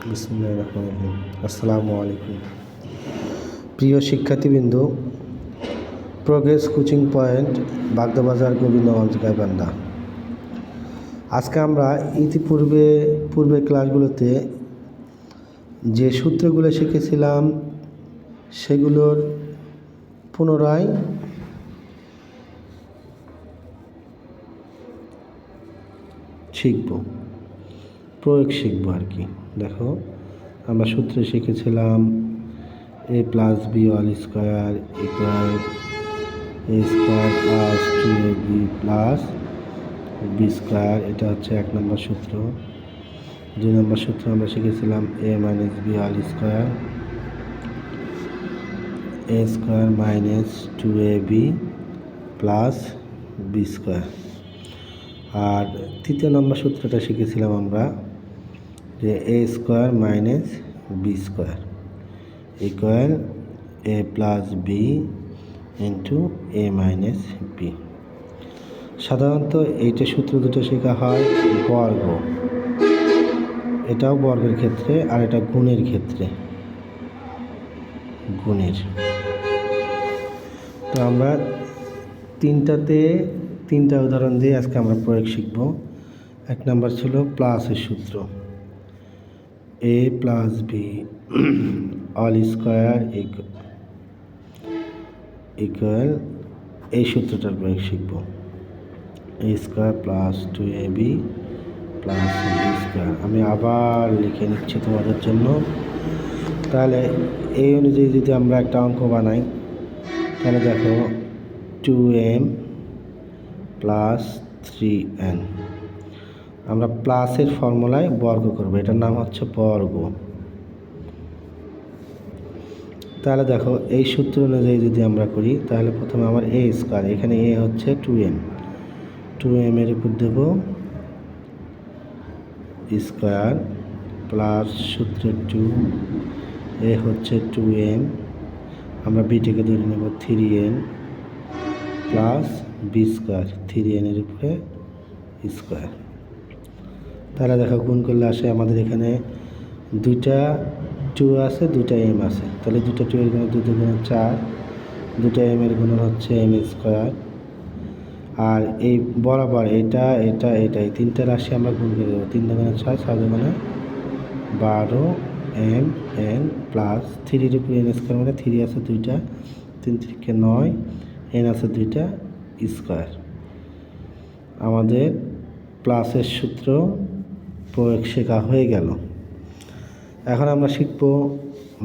বিসমিল্লাহির রহমানির রহিম। আসসালামু আলাইকুম প্রিয় শিক্ষার্থীবৃন্দ, progress coaching point, Bagdabazar, Gobindaganj, Gaibandha. আজকে আমরা পূর্বের ক্লাসগুলোতে যে সূত্রগুলো শিখেছিলাম সেগুলোর পুনরায় প্রয়োগ শিখব আর কি। দেখো, আমরা সূত্র শিখেছিলাম a plus B all square equal A square plus 2ab plus B square. এটা হচ্ছে 1 নম্বর সূত্র। 2 নম্বর সূত্র আমরা শিখেছিলাম a minus B all square, A square minus 2ab plus B square. আর 3 নম্বর সূত্রটা শিখেছিলাম আমরা যে A square minus B square equal A plus B into A minus B. সাধারণত এইটা সূত্র দুটো শেখা হয় বর্গ, এটাও বর্গের ক্ষেত্রে আর এটা গুণের ক্ষেত্রে। তো আমরা তিনটা উদাহরণ দিয়ে আজকে আমরা প্রয়োগ শিখব। 1 নম্বর ছিল প্লাসের সূত্র, A plus B all square equal, এই সূত্রটার প্রয়োগ শিখব। A square plus 2ab plus B square. আমি আবার লিখে নিচ্ছি তোমাদের জন্য। তাহলে এই অনুযায়ী যদি আমরা একটা অঙ্ক বানাই, তাহলে দেখো 2m প্লাস 3n, আমরা প্লাসের ফর্মুলায় বর্গ করব, এটার নাম হচ্ছে বর্গ। তাহলে দেখো, এই সূত্র অনুযায়ী যদি আমরা করি, তাহলে প্রথমে আমার এ স্কোয়ার, এখানে এ হচ্ছে 2m এর উপর দেব স্কোয়ার প্লাস সূত্রের 2, এ হচ্ছে 2m, আমরা বিটিকে ধরে নেব 3n plus B square, 3n এর উপরে স্কোয়ার। তাহলে দেখো, গুণ করলে আসে আমাদের এখানে দুইটা 2 আছে, দুইটা m আছে, তাহলে দুটো 2 এর গুণ 2 গুণ 4, দুটো m এর গুণ হচ্ছে m স্কোয়ার। আর এই বরাবর এটা এই তিনটা রাশি আমরা গুণ করে দেবো। 3 দুগুণে 6, 6 দুগুণে 12 m n প্লাস 3 এর উপরে n স্কোয়ার, মানে 3 আছে দুইটা, 3 3 9, n আছে দুইটা স্কোয়ার। আমাদের প্লাসের সূত্র প্রয়োগ শেখা হয়ে গেল। এখন আমরা শিখব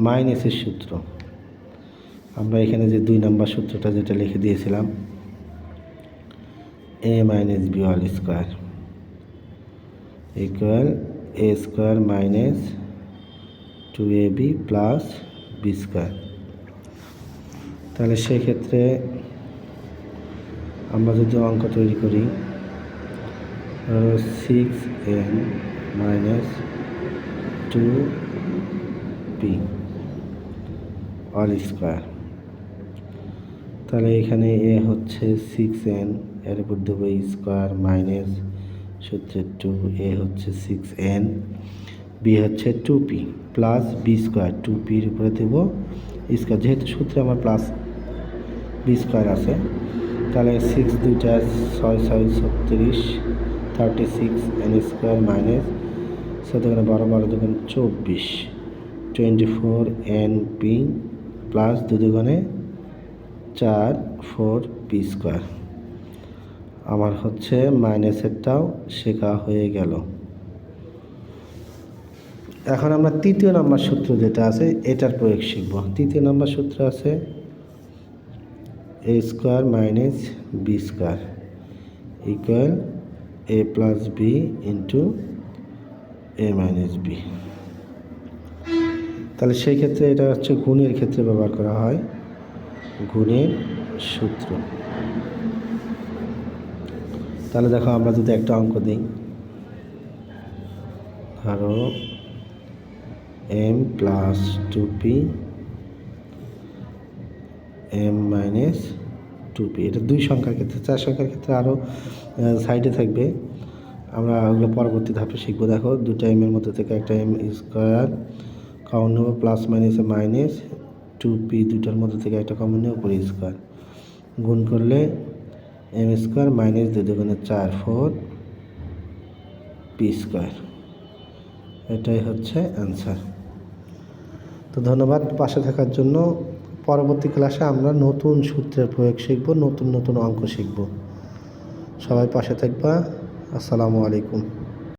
মাইনাসের সূত্র। আমরা এখানে যে 2 নম্বর সূত্রটা যেটা লিখে দিয়েছিলাম, A minus B all square equal A square minus 2ab plus B square. তাহলে সেক্ষেত্রে আমরা যদি অঙ্ক তৈরি করি, 6n minus 2b all square. তাহলে এখানে এ হচ্ছে 6n, এর উপর দেবো স্কোয়ার মাইনাস সূত্রের 2, এ হচ্ছে 6n, বি হচ্ছে 2p plus B square, 2p এর উপরে দেবো স্কোয়ার, যেহেতু সূত্রে আমার প্লাস বি স্কোয়ার আছে। তাহলে 6 2টা 6 6 36, 36 n স্কোয়ার মাইনাস 7 দুগুণে 12, 12 দুগুণে 24, 24 np প্লাস 2 দুগুণে 4 4p স্কোয়ার। আমার হচ্ছে মাইনাসেরটাও শেখা হয়ে গেল। এখন আমরা 3 নম্বর সূত্র যেটা আছে এটার প্রয়োগ শিখব। 3 নম্বর সূত্র আছে A square minus B square equal A plus B into A minus B. তাহলে সেই ক্ষেত্রে এটা হচ্ছে গুণের ক্ষেত্রে ব্যবহার করা হয়, গুণের সূত্র। তাহলে দেখো, আমরা যদি একটা অঙ্ক দিই, ধরো m plus 2p m minus 2p, এটা 2 সংখ্যার ক্ষেত্রে। 4 সংখ্যার ক্ষেত্রে আরও সাইডে থাকবে। আমরা ওগুলো পরবর্তী ধাপে শিখবো। দেখো, দুটো এমের মধ্যে থেকে একটা এম স্কোয়ার কমন নেবো, প্লাস মাইনাসে মাইনাস, 2p দুটার মধ্যে থেকে একটা কমন নেবো, উপরে স্কোয়ার গুণ করলে এম স্কোয়ার মাইনাস 2 দুগুণে 4 4p স্কোয়ার। এটাই হচ্ছে অ্যান্সার। তো ধন্যবাদ পাশে থাকার জন্য। পরবর্তী ক্লাসে আমরা নতুন সূত্রের প্রয়োগ শিখব, নতুন নতুন অঙ্ক শিখব। সবাই পাশে থাকবা। আসসালামু আলাইকুম।